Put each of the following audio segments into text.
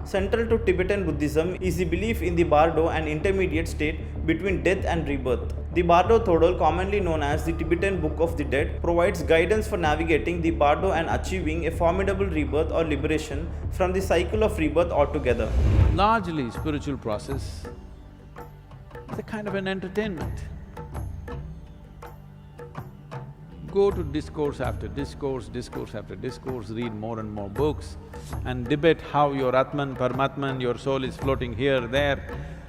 Central to Tibetan Buddhism is the belief in the Bardo, an intermediate state between death and rebirth. The Bardo Thodol, commonly known as the Tibetan Book of the Dead, provides guidance for navigating the Bardo and achieving a formidable rebirth or liberation from the cycle of rebirth altogether. Largely spiritual process is a kind of an entertainment. Go to discourse after discourse, discourse after discourse, read more and more books and debate how your Atman, Paramatman, your soul is floating here, there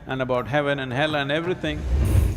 and about heaven and hell and everything.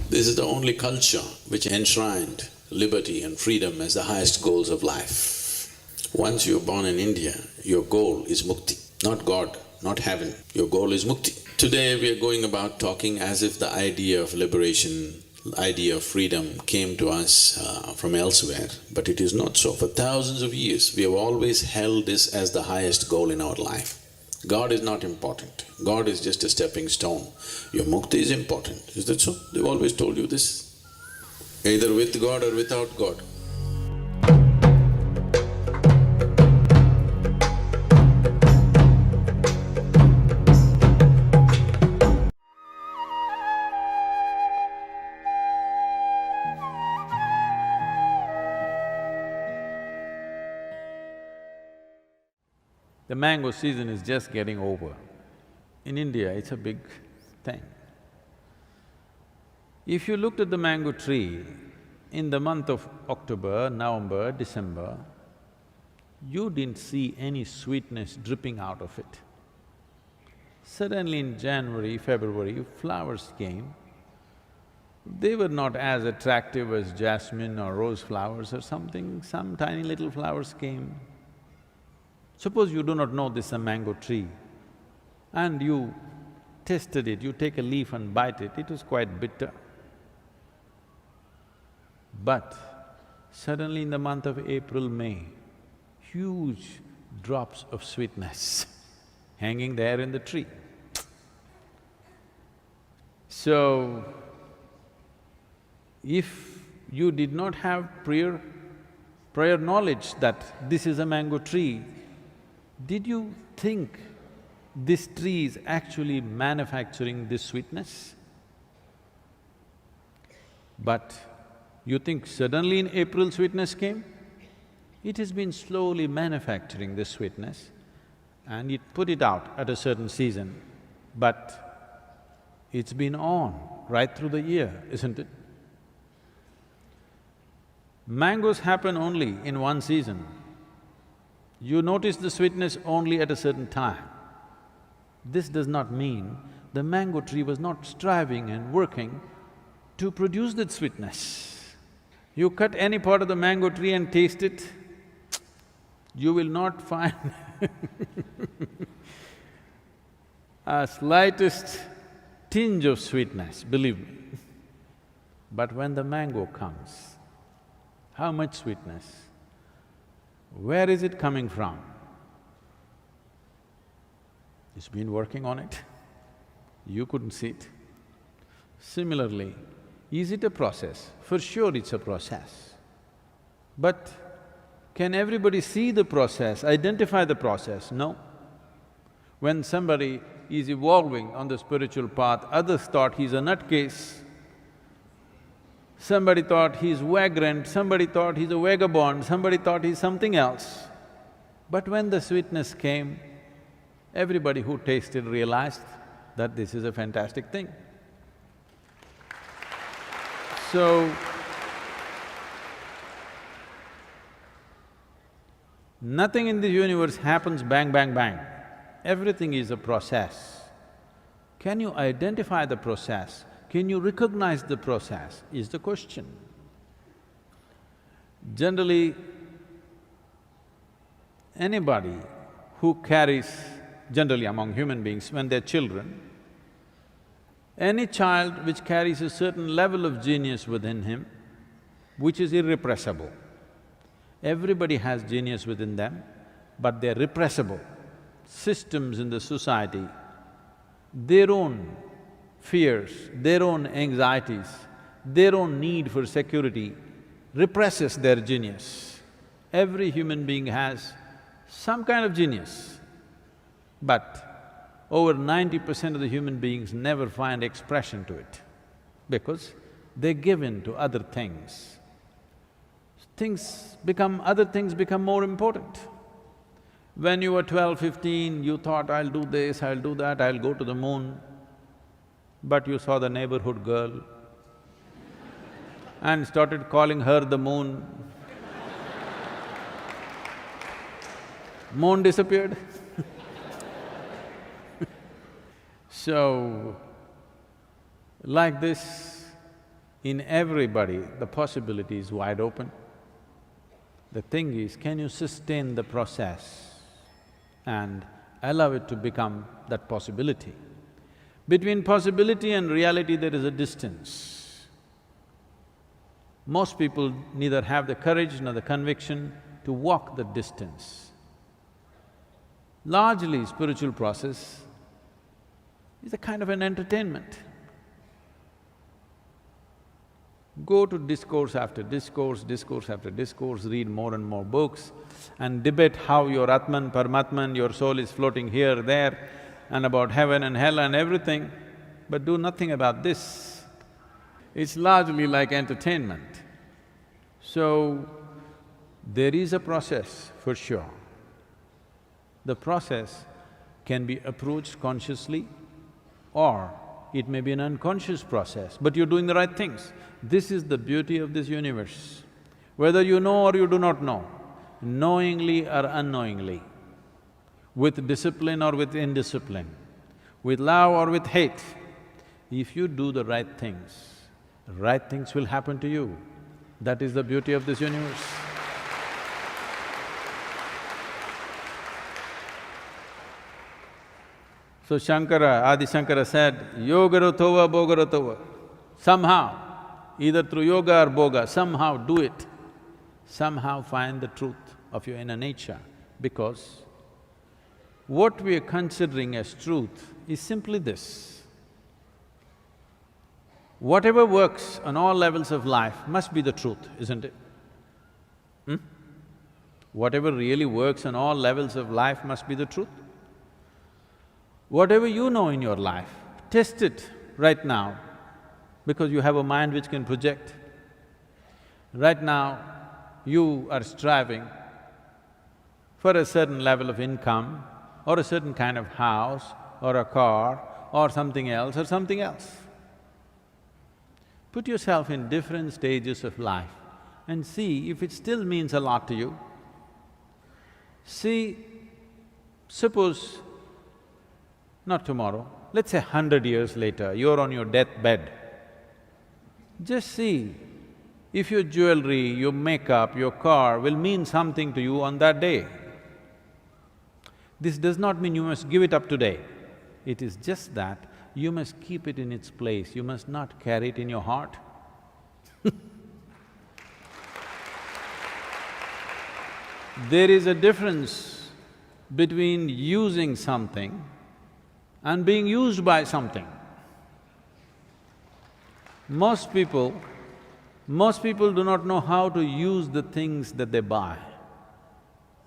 This is the only culture which enshrined liberty and freedom as the highest goals of life. Once you're born in India, your goal is Mukti, not God, not heaven. Your goal is Mukti. Today we are going about talking as if the idea of liberation, idea of freedom came to us from elsewhere, but it is not so. For thousands of years, we have always held this as the highest goal in our life. God is not important. God is just a stepping stone. Your mukti is important. Is that so? They've always told you this. Either with God or without God. The mango season is just getting over. In India, it's a big thing. If you looked at the mango tree in the month of October, November, December, you didn't see any sweetness dripping out of it. Suddenly in January, February, flowers came. They were not as attractive as jasmine or rose flowers or something, some tiny little flowers came. Suppose you do not know this is a mango tree and you tasted it, you take a leaf and bite it, it was quite bitter. But suddenly in the month of April, May, huge drops of sweetness hanging there in the tree. So, if you did not have prior knowledge that this is a mango tree, did you think this tree is actually manufacturing this sweetness? But you think suddenly in April sweetness came? It has been slowly manufacturing this sweetness and it put it out at a certain season, but it's been on right through the year, isn't it? Mangoes happen only in one season. You notice the sweetness only at a certain time. This does not mean the mango tree was not striving and working to produce that sweetness. You cut any part of the mango tree and taste it, you will not find a slightest tinge of sweetness, believe me. But when the mango comes, how much sweetness? Where is it coming from? It's been working on it. You couldn't see it. Similarly, is it a process? For sure it's a process. But can everybody see the process, identify the process? No. When somebody is evolving on the spiritual path, others thought he's a nutcase. Somebody thought he's vagrant, somebody thought he's a vagabond, somebody thought he's something else. But when the sweetness came, everybody who tasted realized that this is a fantastic thing. So, nothing in the universe happens bang, bang, bang. Everything is a process. Can you identify the process? Can you recognize the process, is the question. Generally, anybody who carries, generally among human beings, when they're children, any child which carries a certain level of genius within him, which is irrepressible. Everybody has genius within them, but they're repressible. Systems in the society, their own fears, their own anxieties, their own need for security represses their genius. Every human being has some kind of genius, but over 90% of the human beings never find expression to it because they give in to other things. Other things become more important. When you were 12, 15, you thought, I'll do this, I'll do that, I'll go to the moon. But you saw the neighborhood girl and started calling her the moon. Moon disappeared. So, like this, in everybody, the possibility is wide open. The thing is, can you sustain the process and allow it to become that possibility? Between possibility and reality, there is a distance. Most people neither have the courage nor the conviction to walk the distance. Largely, spiritual process is a kind of an entertainment. Go to discourse after discourse, discourse after discourse, read more and more books and debate how your Atman, Paramatman, your soul is floating here, there and about heaven and hell and everything, but do nothing about this. It's largely like entertainment. So, there is a process for sure. The process can be approached consciously or it may be an unconscious process, but you're doing the right things. This is the beauty of this universe. Whether you know or you do not know, knowingly or unknowingly, with discipline or with indiscipline, with love or with hate, if you do the right things will happen to you. That is the beauty of this universe. So Adi Shankara said, yogaratova bogaratova. Somehow, either through yoga or boga, somehow do it. Somehow find the truth of your inner nature, because what we are considering as truth is simply this. Whatever works on all levels of life must be the truth, isn't it? Whatever really works on all levels of life must be the truth. Whatever you know in your life, test it right now, because you have a mind which can project. Right now, you are striving for a certain level of income or a certain kind of house or a car or something else or something else. Put yourself in different stages of life and see if it still means a lot to you. See, suppose not tomorrow, let's say 100 years later, you're on your deathbed. Just see if your jewelry, your makeup, your car will mean something to you on that day. This does not mean you must give it up today. It is just that you must keep it in its place, you must not carry it in your heart. There is a difference between using something and being used by something. Most people do not know how to use the things that they buy.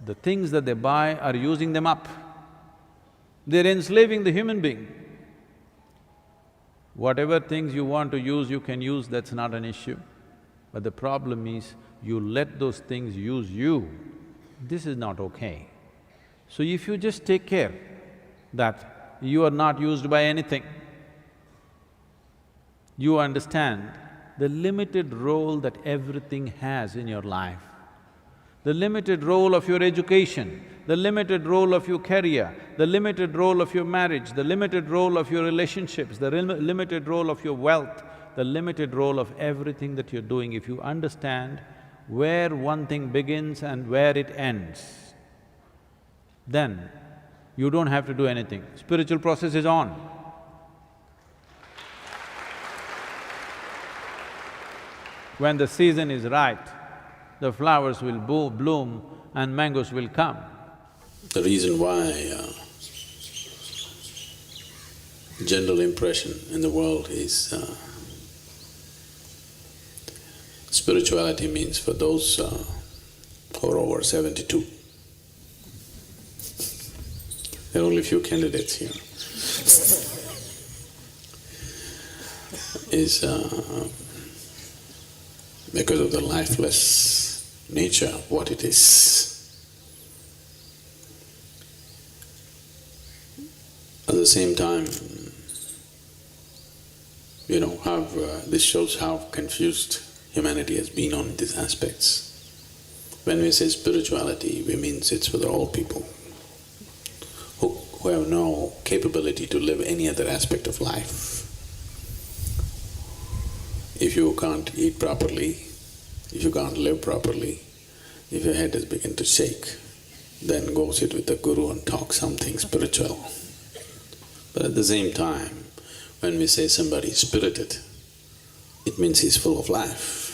The things that they buy are using them up. They're enslaving the human being. Whatever things you want to use, you can use, that's not an issue. But the problem is, you let those things use you, this is not okay. So if you just take care that you are not used by anything, you understand the limited role that everything has in your life, the limited role of your education, the limited role of your career, the limited role of your marriage, the limited role of your relationships, the limited role of your wealth, the limited role of everything that you're doing. If you understand where one thing begins and where it ends, then you don't have to do anything. Spiritual process is on. When the season is right, the flowers will bloom and mangoes will come. The reason why general impression in the world is spirituality means for those who are over 72. There are only few candidates here. is because of the lifeless nature of what it is. At the same time, how this shows how confused humanity has been on these aspects. When we say spirituality, we mean it's for all people who have no capability to live any other aspect of life. If you can't eat properly, if you can't live properly, if your head has begun to shake, then go sit with the guru and talk something spiritual. But at the same time, when we say somebody is spirited, it means he's full of life,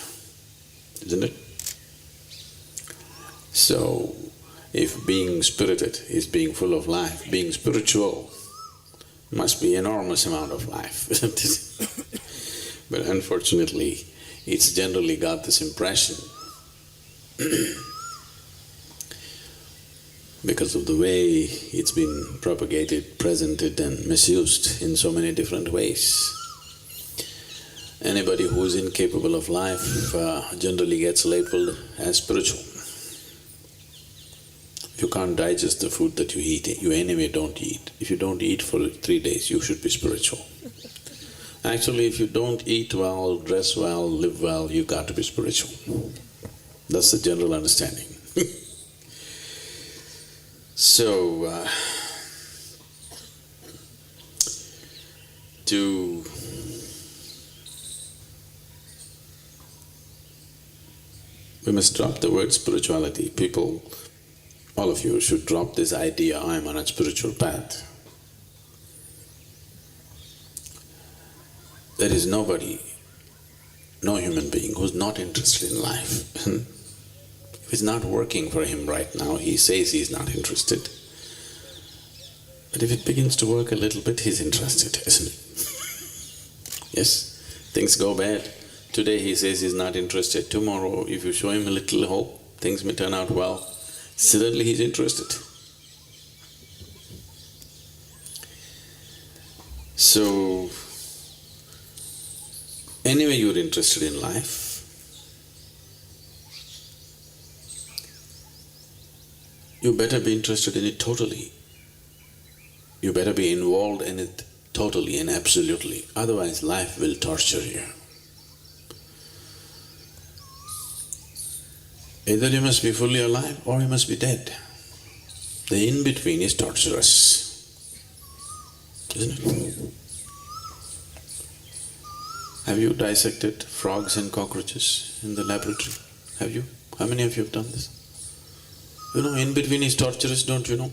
isn't it? So, if being spirited is being full of life, being spiritual must be enormous amount of life, isn't it? But unfortunately, it's generally got this impression because of the way it's been propagated, presented and misused in so many different ways. Anybody who is incapable of life generally gets labeled as spiritual. If you can't digest the food that you eat, you anyway don't eat. If you don't eat for 3 days, you should be spiritual. Actually, if you don't eat well, dress well, live well, you got to be spiritual. That's the general understanding. So, we must drop the word spirituality. People, all of you should drop this idea, I'm on a spiritual path. There is nobody, no human being who's not interested in life. If it's not working for him right now, he says he's not interested. But if it begins to work a little bit, he's interested, isn't it? Yes, things go bad. Today he says he's not interested. Tomorrow, if you show him a little hope, things may turn out well. Suddenly he's interested. So, anyway you're interested in life, you better be interested in it totally. You better be involved in it totally and absolutely, otherwise life will torture you. Either you must be fully alive or you must be dead. The in-between is torturous, isn't it? Have you dissected frogs and cockroaches in the laboratory? Have you? How many of you have done this? You know, in-between is torturous, don't you know?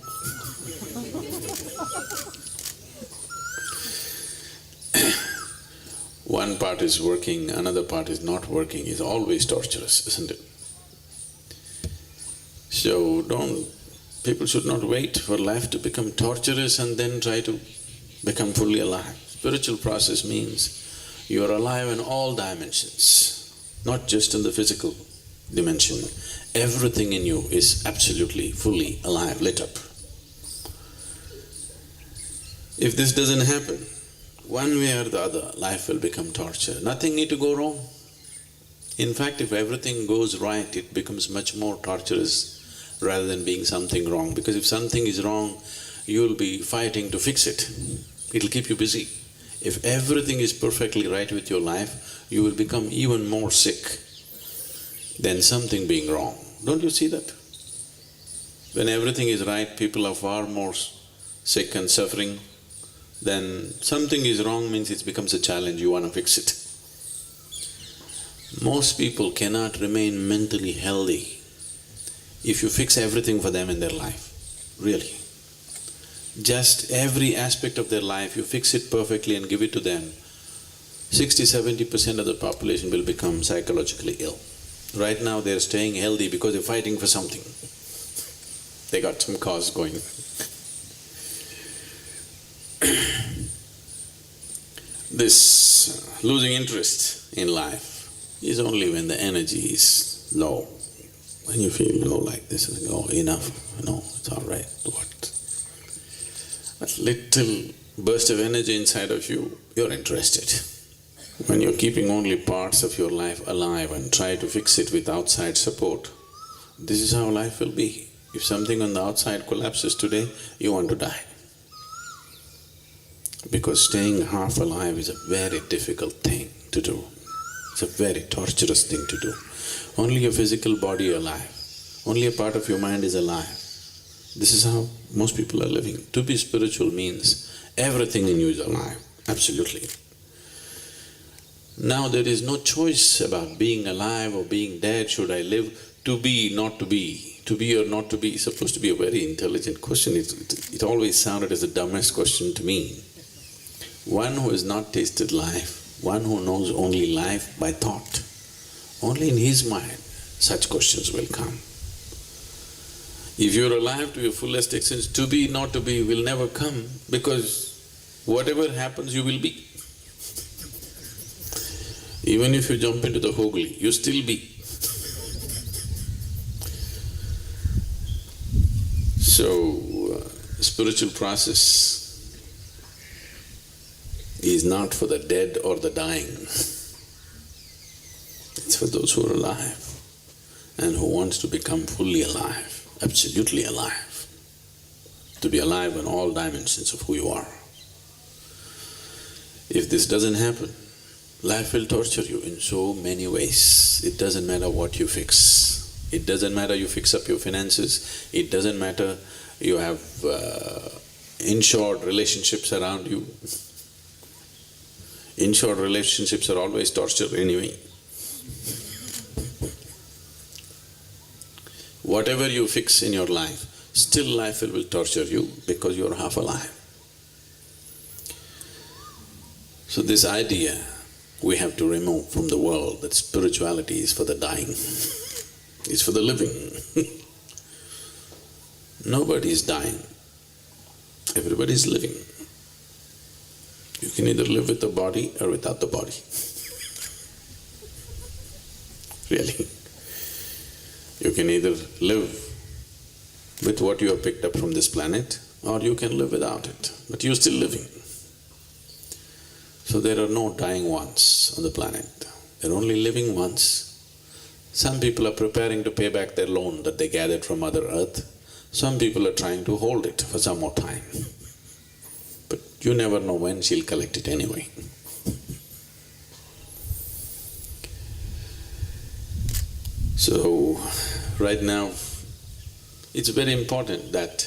One part is working, another part is not working, is always torturous, isn't it? So people should not wait for life to become torturous and then try to become fully alive. Spiritual process means you are alive in all dimensions, not just in the physical dimension. Everything in you is absolutely, fully alive, lit up. If this doesn't happen, one way or the other, life will become torture. Nothing need to go wrong. In fact, if everything goes right, it becomes much more torturous rather than being something wrong. Because if something is wrong, you'll be fighting to fix it. It'll keep you busy. If everything is perfectly right with your life, you will become even more sick than something being wrong. Don't you see that? When everything is right, people are far more sick and suffering. Then something is wrong means it becomes a challenge, you want to fix it. Most people cannot remain mentally healthy if you fix everything for them in their life, really. Just every aspect of their life, you fix it perfectly and give it to them, 60–70% of the population will become psychologically ill. Right now they're staying healthy because they're fighting for something. They got some cause going. This losing interest in life is only when the energy is low. When you feel low like this, you go, enough, no, it's all right, what? But little burst of energy inside of you, you're interested. When you're keeping only parts of your life alive and try to fix it with outside support, this is how life will be. If something on the outside collapses today, you want to die. Because staying half alive is a very difficult thing to do. It's a very torturous thing to do. Only your physical body is alive. Only a part of your mind is alive. This is how most people are living. To be spiritual means everything in you is alive, absolutely. Now there is no choice about being alive or being dead, should I live, to be, not to be. To be or not to be is supposed to be a very intelligent question. It always sounded as the dumbest question to me. One who has not tasted life, one who knows only life by thought, only in his mind such questions will come. If you're alive to your fullest extent, to be, not to be will never come, because whatever happens you will be. Even if you jump into the Hogli, you still be. So, spiritual process is not for the dead or the dying. It's for those who are alive and who wants to become fully alive, absolutely alive, to be alive in all dimensions of who you are. If this doesn't happen, life will torture you in so many ways. It doesn't matter what you fix. It doesn't matter you fix up your finances, it doesn't matter you have insured relationships around you. Insured relationships are always torture anyway. Whatever you fix in your life, still life will torture you because you're half alive. So this idea we have to remove from the world that spirituality is for the dying, it's for the living. Nobody is dying, everybody is living. You can either live with the body or without the body. Really. You can either live with what you have picked up from this planet, or you can live without it, but you're still living. So there are no dying ones on the planet, there are only living ones. Some people are preparing to pay back their loan that they gathered from Mother Earth. Some people are trying to hold it for some more time. But you never know when she'll collect it anyway. So, right now, it's very important that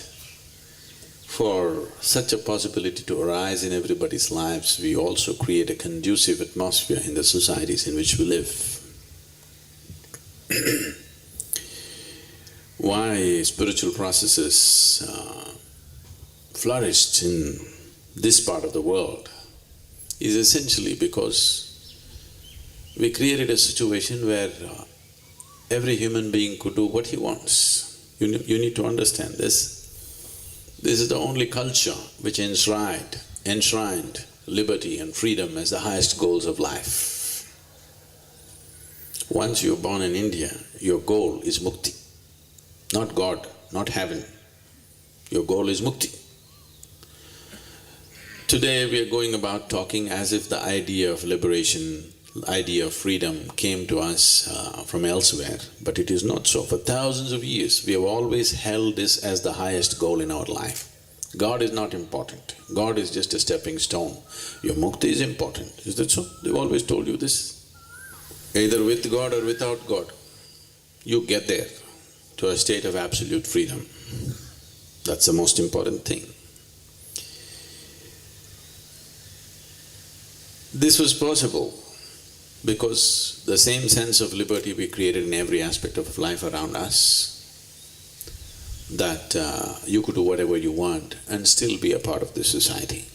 for such a possibility to arise in everybody's lives, we also create a conducive atmosphere in the societies in which we live. Why spiritual processes flourished in this part of the world is essentially because we created a situation where every human being could do what he wants. You need to understand this. This is the only culture which enshrined liberty and freedom as the highest goals of life. Once you're born in India, your goal is Mukthi. Not God, not heaven. Your goal is Mukthi. Today we are going about talking as if the idea of liberation, idea of freedom came to us from elsewhere, but it is not so. For thousands of years, we have always held this as the highest goal in our life. God is not important. God is just a stepping stone. Your Mukti is important. Is that so? They've always told you this. Either with God or without God, you get there to a state of absolute freedom. That's the most important thing. This was possible because the same sense of liberty we created in every aspect of life around us, that you could do whatever you want and still be a part of this society.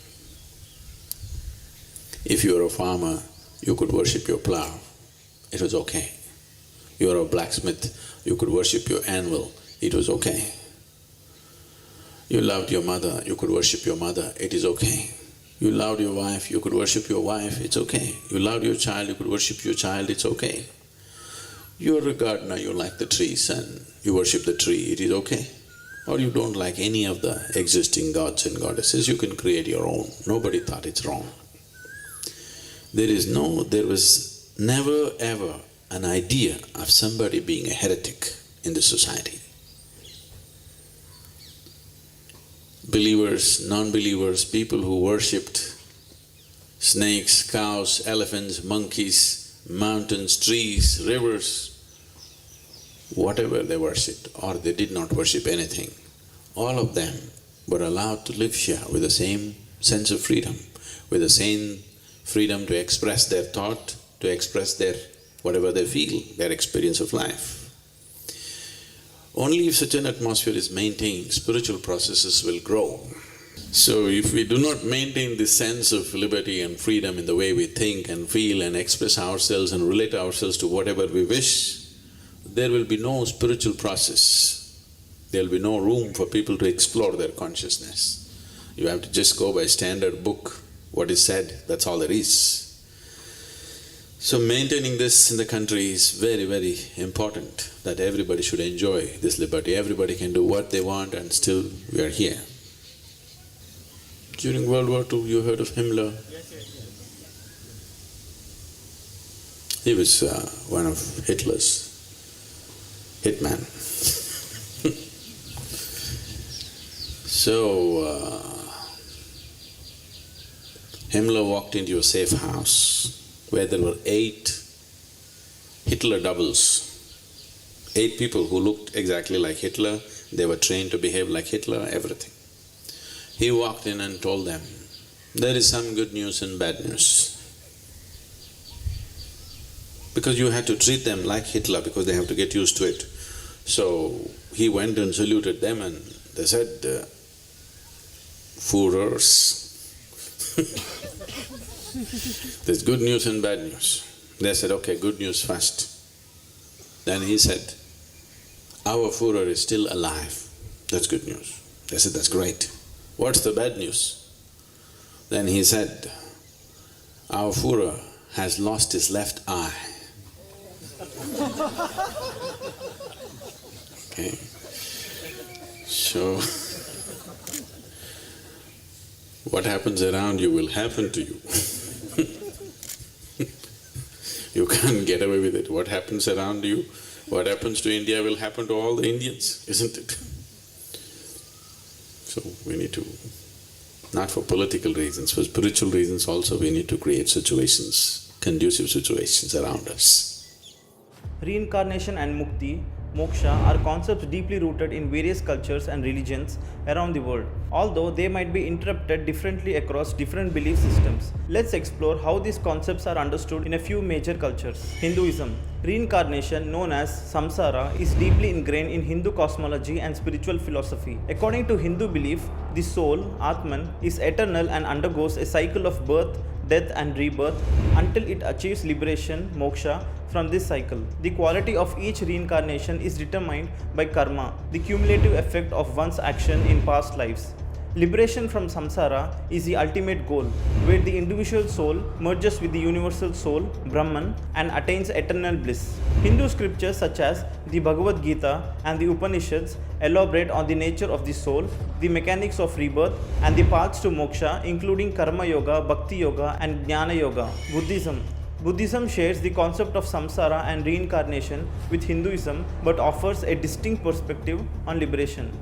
If you were a farmer, you could worship your plow, it was okay. You were a blacksmith, you could worship your anvil, it was okay. You loved your mother, you could worship your mother, it is okay. You loved your wife, you could worship your wife, it's okay. You loved your child, you could worship your child, it's okay. You're a gardener, you like the trees and you worship the tree, it is okay. or you don't like any of the existing gods and goddesses, you can create your own. Nobody thought it's wrong. There was never ever an idea of somebody being a heretic in the society. Believers, non-believers, people who worshipped snakes, cows, elephants, monkeys, mountains, trees, rivers, whatever they worshipped, or they did not worship anything, all of them were allowed to live here with the same sense of freedom, with the same freedom to express their thought, to express their whatever they feel, their experience of life. Only if such an atmosphere is maintained, spiritual processes will grow. So if we do not maintain this sense of liberty and freedom in the way we think and feel and express ourselves and relate ourselves to whatever we wish, there will be no spiritual process. There will be no room for people to explore their consciousness. You have to just go by standard book, what is said, that's all there is. So maintaining this in the country is very, very important, that everybody should enjoy this liberty. Everybody can do what they want and still we are here. During World War II, you heard of Himmler? He was one of Hitler's hitman. So, Himmler walked into a safe house where there were 8 Hitler doubles. 8 people who looked exactly like Hitler, they were trained to behave like Hitler, everything. He walked in and told them, there is some good news and bad news. Because you had to treat them like Hitler because they have to get used to it. So he went and saluted them and they said, Führers. There's good news and bad news. They said, okay, good news first. Then he said, our Führer is still alive. That's good news. They said, that's great. What's the bad news? Then he said, our Führer has lost his left eye. Okay. So, what happens around you will happen to you. You can't get away with it. What happens around you, what happens to India will happen to all the Indians, isn't it? So we need to, not for political reasons, for spiritual reasons also, we need to create situations, conducive situations around us. Reincarnation and Mukthi, Moksha are concepts deeply rooted in various cultures and religions around the world, although they might be interpreted differently across different belief systems. Let's explore how these concepts are understood in a few major cultures. Hinduism. Reincarnation, known as samsara, is deeply ingrained in Hindu cosmology and spiritual philosophy. According to Hindu belief, the soul, Atman, is eternal and undergoes a cycle of birth, death and rebirth until it achieves liberation, moksha, from this cycle. The quality of each reincarnation is determined by karma, the cumulative effect of one's action in past lives. Liberation from samsara is the ultimate goal, where the individual soul merges with the universal soul, Brahman, and attains eternal bliss. Hindu scriptures such as the Bhagavad Gita and the Upanishads elaborate on the nature of the soul, the mechanics of rebirth, and the paths to moksha, including karma yoga, bhakti yoga, and jnana yoga. Buddhism shares the concept of samsara and reincarnation with Hinduism but offers a distinct perspective on liberation.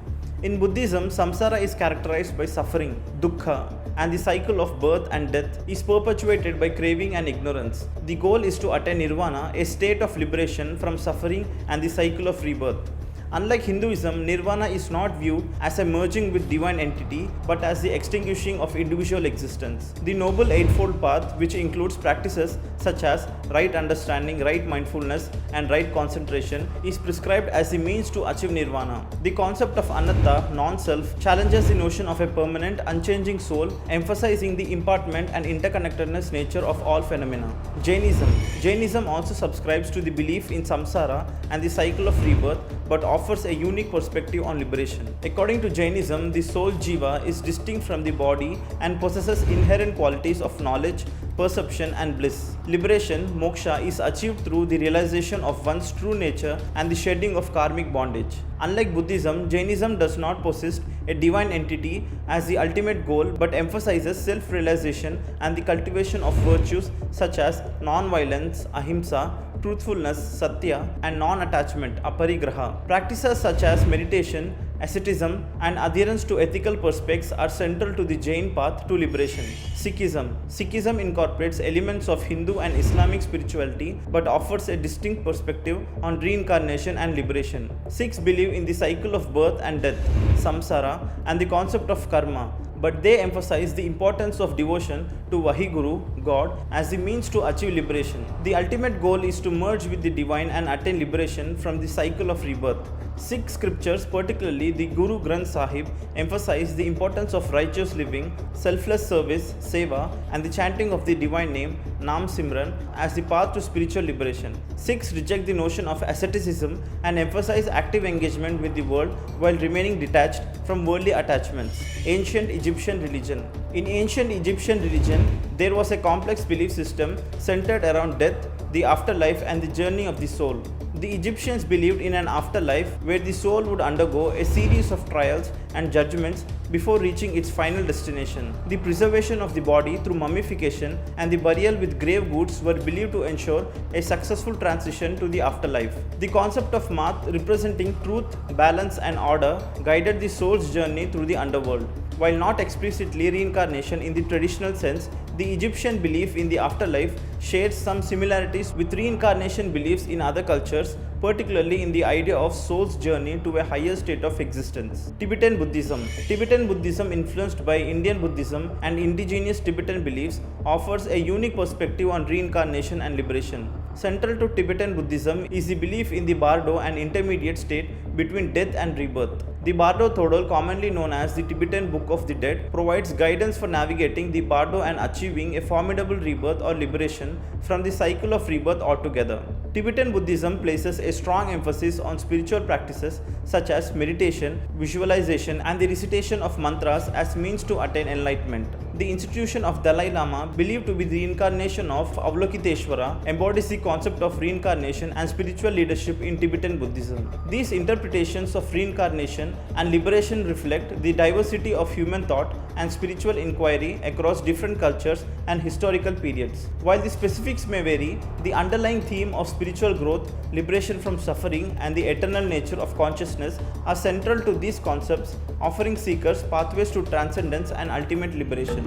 In Buddhism, samsara is characterized by suffering, dukkha, and the cycle of birth and death is perpetuated by craving and ignorance. The goal is to attain nirvana, a state of liberation from suffering and the cycle of rebirth. Unlike Hinduism, nirvana is not viewed as a merging with divine entity, but as the extinguishing of individual existence. The Noble Eightfold Path, which includes practices such as right understanding, right mindfulness, and right concentration, is prescribed as the means to achieve nirvana. The concept of anatta, non-self, challenges the notion of a permanent, unchanging soul, emphasizing the impartment and interconnectedness nature of all phenomena. Jainism also subscribes to the belief in samsara and the cycle of rebirth, but offers a unique perspective on liberation. According to Jainism, the soul jiva is distinct from the body and possesses inherent qualities of knowledge, perception, and bliss. Liberation, moksha, is achieved through the realization of one's true nature and the shedding of karmic bondage. Unlike Buddhism, Jainism does not possess a divine entity as the ultimate goal but emphasizes self-realization and the cultivation of virtues such as non-violence, ahimsa, truthfulness, satya, and non-attachment, aparigraha. Practices such as meditation, asceticism, and adherence to ethical perspectives are central to the Jain path to liberation. Sikhism incorporates elements of Hindu and Islamic spirituality but offers a distinct perspective on reincarnation and liberation. Sikhs believe in the cycle of birth and death, samsara, and the concept of karma, but they emphasize the importance of devotion to Vaheguru, God, as the means to achieve liberation. The ultimate goal is to merge with the divine and attain liberation from the cycle of rebirth. Sikh scriptures, particularly the Guru Granth Sahib, emphasize the importance of righteous living, selfless service, seva, and the chanting of the divine name, Nam Simran, as the path to spiritual liberation. Sikhs reject the notion of asceticism and emphasize active engagement with the world while remaining detached from worldly attachments. Ancient Egyptian religion. In ancient Egyptian religion, there was a complex belief system centered around death, the afterlife, and the journey of the soul. The Egyptians believed in an afterlife where the soul would undergo a series of trials and judgments before reaching its final destination. The preservation of the body through mummification and the burial with grave goods were believed to ensure a successful transition to the afterlife. The concept of Math, representing truth, balance, and order, guided the soul's journey through the underworld. While not explicitly reincarnation in the traditional sense, the Egyptian belief in the afterlife shares some similarities with reincarnation beliefs in other cultures, particularly in the idea of soul's journey to a higher state of existence. Tibetan Buddhism. Tibetan Buddhism, influenced by Indian Buddhism and indigenous Tibetan beliefs, offers a unique perspective on reincarnation and liberation. Central to Tibetan Buddhism is the belief in the bardo, an intermediate state between death and rebirth. The Bardo Thodol, commonly known as the Tibetan Book of the Dead, provides guidance for navigating the bardo and achieving a formidable rebirth or liberation from the cycle of rebirth altogether. Tibetan Buddhism places a strong emphasis on spiritual practices such as meditation, visualization, and the recitation of mantras as means to attain enlightenment. The institution of Dalai Lama, believed to be the reincarnation of Avalokiteshvara, embodies the concept of reincarnation and spiritual leadership in Tibetan Buddhism. These interpretations of reincarnation and liberation reflect the diversity of human thought and spiritual inquiry across different cultures and historical periods. While the specifics may vary, the underlying theme of spiritual growth, liberation from suffering, and the eternal nature of consciousness are central to these concepts, offering seekers pathways to transcendence and ultimate liberation.